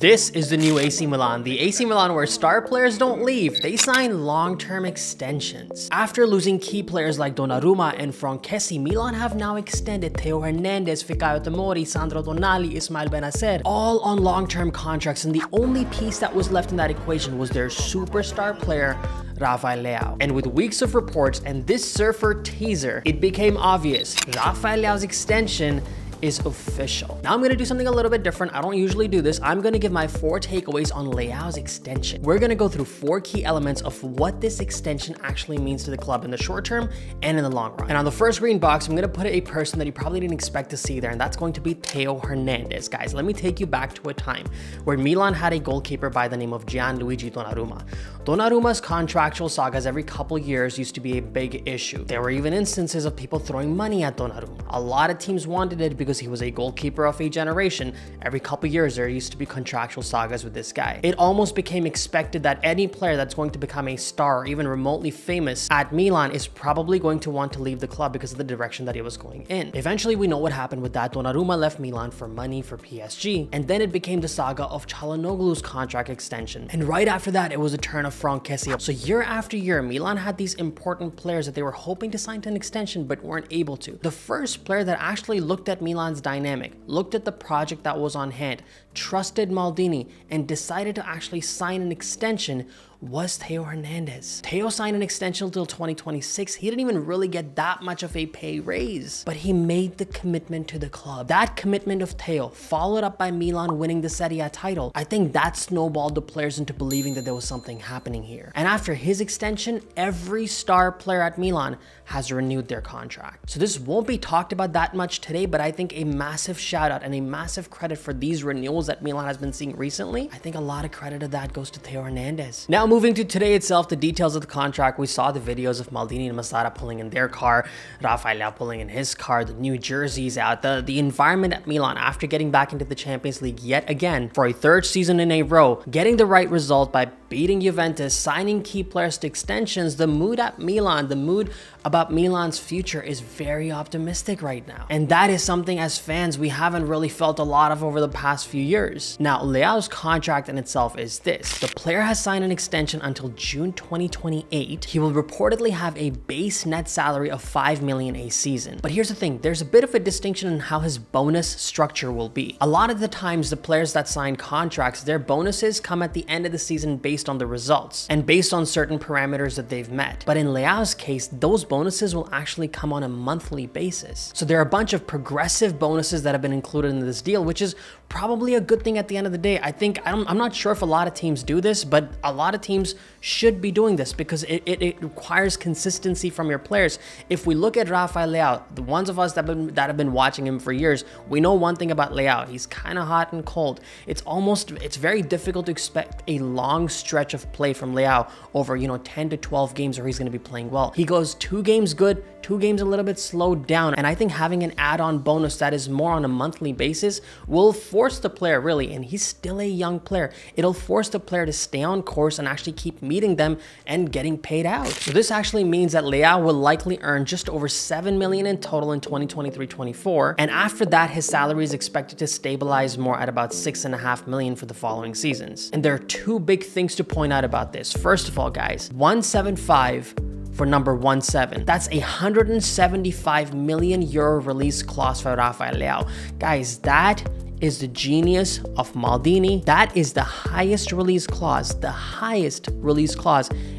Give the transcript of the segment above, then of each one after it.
This is the new AC Milan. The AC Milan where star players don't leave, they sign long-term extensions. After losing key players like Donnarumma and Franchesi, Milan have now extended Teo Hernandez, Fikayo Tomori, Sandro Tonali, Ismail Benacer, all on long-term contracts, and the only piece that was left in that equation was their superstar player, Rafael Leão. And with weeks of reports and this surfer teaser, it became obvious Rafael Leao's extension is official. Now I'm gonna do something a little bit different. I don't usually do this. I'm gonna give my 4 takeaways on Leao's extension. We're gonna go through 4 key elements of what this extension actually means to the club in the short term and in the long run. And on the first green box, I'm gonna put a person that you probably didn't expect to see there, and that's going to be Teo Hernandez. Guys, let me take you back to a time where Milan had a goalkeeper by the name of Gianluigi Donnarumma. Donnarumma's contractual sagas every couple years used to be a big issue. There were even instances of people throwing money at Donnarumma. A lot of teams wanted it because he was a goalkeeper of a generation. Every couple years there used to be contractual sagas with this guy. It almost became expected that any player that's going to become a star or even remotely famous at Milan is probably going to want to leave the club because of the direction that he was going in. Eventually we know what happened with that. Donnarumma left Milan for money for PSG, and then it became the saga of Çalhanoğlu's contract extension. And right after that it was a turn of Franchesi. So year after year Milan had these important players that they were hoping to sign to an extension but weren't able to. The first player that actually looked at Milan's dynamic, looked at the project that was on hand, trusted Maldini, and decided to actually sign an extension was Teo Hernandez. Teo signed an extension until 2026. He didn't even really get that much of a pay raise, but he made the commitment to the club. That commitment of Teo, followed up by Milan winning the Serie A title, I think that snowballed the players into believing that there was something happening here. And after his extension, every star player at Milan has renewed their contract. So this won't be talked about that much today, but I think a massive shout out and a massive credit for these renewals that Milan has been seeing recently. I think a lot of credit of that goes to Teo Hernandez. Now moving to today itself, the details of the contract, we saw the videos of Maldini and Masara pulling in their car, Rafael Leão pulling in his car, the new jerseys out, the environment at Milan after getting back into the Champions League yet again for a 3rd season in a row, getting the right result by beating Juventus, signing key players to extensions. The mood at Milan, the mood about Milan's future is very optimistic right now. And that is something as fans we haven't really felt a lot of over the past few years. Now, Leao's contract in itself is this. The player has signed an extension until June 2028. He will reportedly have a base net salary of 5 million a season. But here's the thing, there's a bit of a distinction in how his bonus structure will be. A lot of the times the players that sign contracts, their bonuses come at the end of the season based on the results and based on certain parameters that they've met. But in Leao's case, those bonuses will actually come on a monthly basis. So there are a bunch of progressive bonuses that have been included in this deal, which is probably a good thing at the end of the day. I'm not sure if a lot of teams do this, but a lot of teams should be doing this because it requires consistency from your players. If we look at Rafael Leão, the ones of us that have been watching him for years, we know one thing about Leão. He's kind of hot and cold. It's very difficult to expect a long stretch of play from Leão over, 10 to 12 games where he's going to be playing well. He goes 2 games good, 2 games a little bit slowed down, and I think having an add-on bonus that is more on a monthly basis will force the player really, and he's still a young player, it'll force the player to stay on course and actually keep meeting them and getting paid out. So this actually means that Leão will likely earn just over 7 million in total in 2023-24, and after that his salary is expected to stabilize more at about 6.5 million for the following seasons. And there are 2 big things to point out about this. First of all, guys, 175 for number 17. That's a 175 million euro release clause for Rafael Leão. Guys, that is the genius of Maldini. That is the highest release clause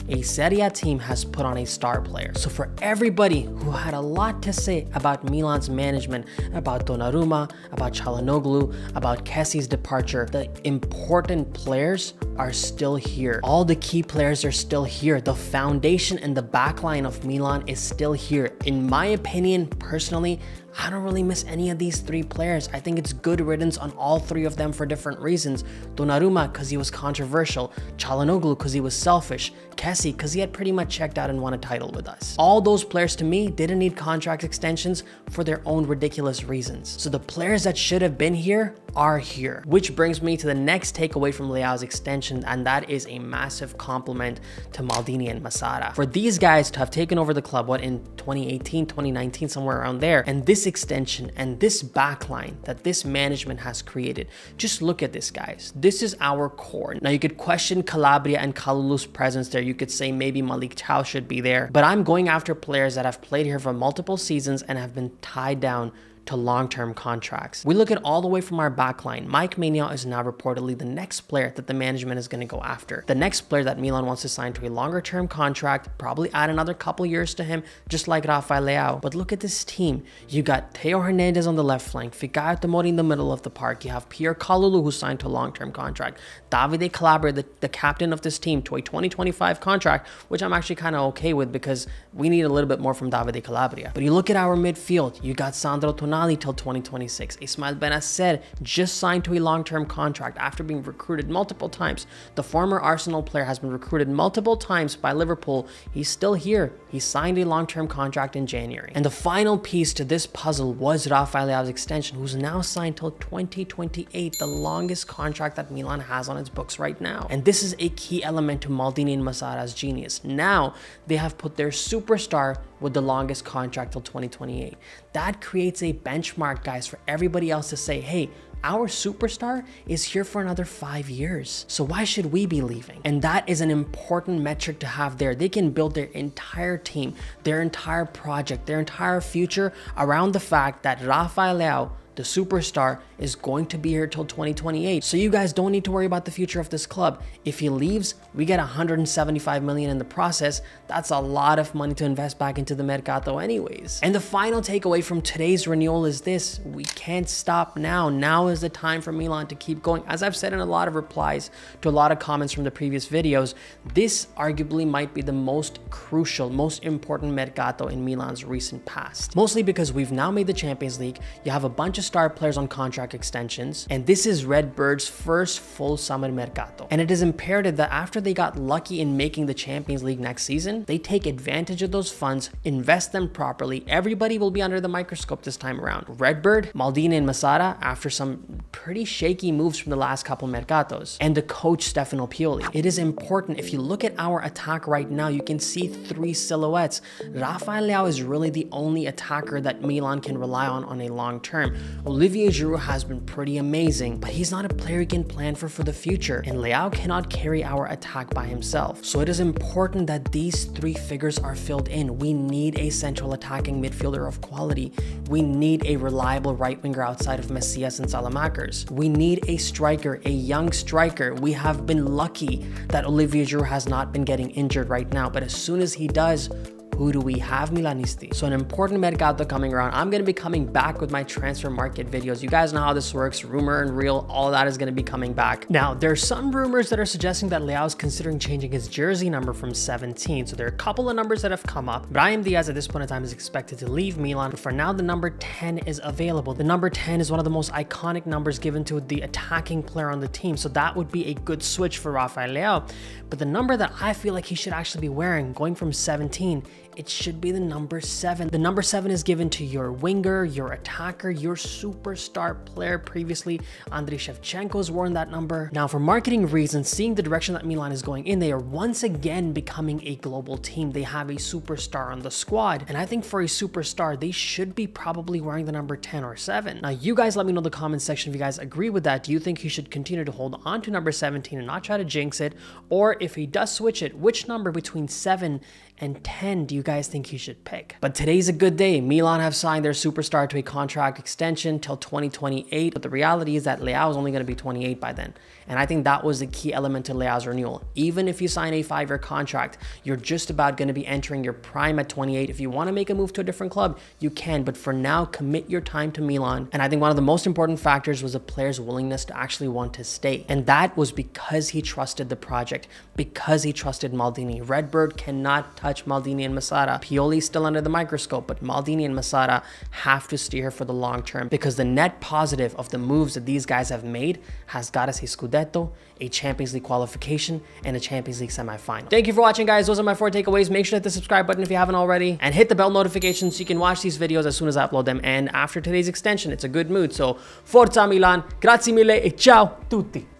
a Serie A team has put on a star player. So for everybody who had a lot to say about Milan's management, about Donnarumma, about Çalhanoğlu, about Kessi's departure, the important players are still here. All the key players are still here. The foundation and the backline of Milan is still here. In my opinion, personally, I don't really miss any of these 3 players. I think it's good riddance on all 3 of them for different reasons. Donnarumma because he was controversial, Çalhanoğlu because he was selfish, Kessi because he had pretty much checked out and won a title with us. All those players to me didn't need contract extensions for their own ridiculous reasons. So the players that should have been here are here. Which brings me to the next takeaway from Leao's extension, and that is a massive compliment to Maldini and Masara. For these guys to have taken over the club, in 2018, 2019, somewhere around there, and this this extension and this backline that this management has created, just look at this, guys. This is our core. Now, you could question Calabria and Kalulu's presence there. You could say maybe Malik Chow should be there, but I'm going after players that have played here for multiple seasons and have been tied down to long-term contracts. We look at all the way from our backline. Mike Maignan is now reportedly the next player that the management is going to go after. The next player that Milan wants to sign to a longer-term contract, probably add another couple years to him, just like Rafael Leão. But look at this team. You got Teo Hernandez on the left flank, Fikayo Tomori in the middle of the park. You have Pierre Kalulu, who signed to a long-term contract. Davide Calabria, the captain of this team, to a 2025 contract, which I'm actually kind of okay with because we need a little bit more from Davide Calabria. But you look at our midfield. You got Sandro Tonali till 2026. Ismail Benacer just signed to a long-term contract after being recruited multiple times. The former Arsenal player has been recruited multiple times by Liverpool. He's still here. He signed a long-term contract in January. And the final piece to this puzzle was Rafael Leao's extension, who's now signed till 2028, the longest contract that Milan has on its books right now. And this is a key element to Maldini and Masara's genius. Now they have put their superstar with the longest contract till 2028. That creates a benchmark, guys, for everybody else to say, hey, our superstar is here for another 5 years. So why should we be leaving? And that is an important metric to have there. They can build their entire team, their entire project, their entire future around the fact that Rafael Leão, the superstar, is going to be here till 2028. So you guys don't need to worry about the future of this club. If he leaves, we get 175 million in the process. That's a lot of money to invest back into the Mercato anyways. And the final takeaway from today's renewal is this: we can't stop now. Now is the time for Milan to keep going. As I've said in a lot of replies to a lot of comments from the previous videos, this arguably might be the most crucial, most important Mercato in Milan's recent past. Mostly because we've now made the Champions League. You have a bunch of star players on contract extensions, and this is Redbird's first full summer Mercato. And it is imperative that after they got lucky in making the Champions League next season, they take advantage of those funds, invest them properly. Everybody will be under the microscope this time around. Redbird, Maldini and Masara, after some pretty shaky moves from the last couple Mercatos, and the coach Stefano Pioli. It is important. If you look at our attack right now, you can see three silhouettes. Rafael Leão is really the only attacker that Milan can rely on a long term. Olivier Giroud has been pretty amazing, but he's not a player you can plan for the future, and Leão cannot carry our attack by himself. So it is important that these three figures are filled in. We need a central attacking midfielder of quality. We need a reliable right winger outside of Messias and Salamakers. We need a striker, a young striker. We have been lucky that Olivier Giroud has not been getting injured right now, but as soon as he does, who do we have? Milanisti. So an important Mercato coming around. I'm going to be coming back with my transfer market videos. You guys know how this works. Rumor and real, all of that is going to be coming back. Now, there's some rumors that are suggesting that Leão is considering changing his jersey number from 17. So there are a couple of numbers that have come up. Brahim Diaz at this point in time is expected to leave Milan, but for now the number 10 is available. The number 10 is one of the most iconic numbers given to the attacking player on the team. So that would be a good switch for Rafael Leão. But the number that I feel like he should actually be wearing, going from 17, it should be the number 7. The number 7 is given to your winger, your attacker, your superstar player. Previously, Andriy Shevchenko's worn that number. Now, for marketing reasons, seeing the direction that Milan is going in, they are once again becoming a global team. They have a superstar on the squad, and I think for a superstar, they should be probably wearing the number 10 or 7. Now, you guys let me know in the comment section if you guys agree with that. Do you think he should continue to hold on to number 17 and not try to jinx it? Or if he does switch it, which number between 7 and 10 do you guys think he should pick? But today's a good day. Milan have signed their superstar to a contract extension till 2028, but the reality is that Leão is only going to be 28 by then. And I think that was the key element to Leao's renewal. Even if you sign a 5-year contract, you're just about going to be entering your prime at 28. If you want to make a move to a different club, you can, but for now, commit your time to Milan. And I think one of the most important factors was the player's willingness to actually want to stay. And that was because he trusted the project, because he trusted Maldini. Redbird cannot touch Maldini and Masara. Pioli is still under the microscope, but Maldini and Masara have to stay here for the long term, because the net positive of the moves that these guys have made has got us a Scudetto, a Champions League qualification, and a Champions League semi-final. Thank you for watching, guys. Those are my 4 takeaways. Make sure to hit the subscribe button if you haven't already, and hit the bell notification so you can watch these videos as soon as I upload them. And after today's extension, it's a good mood. So Forza Milan, grazie mille e ciao tutti.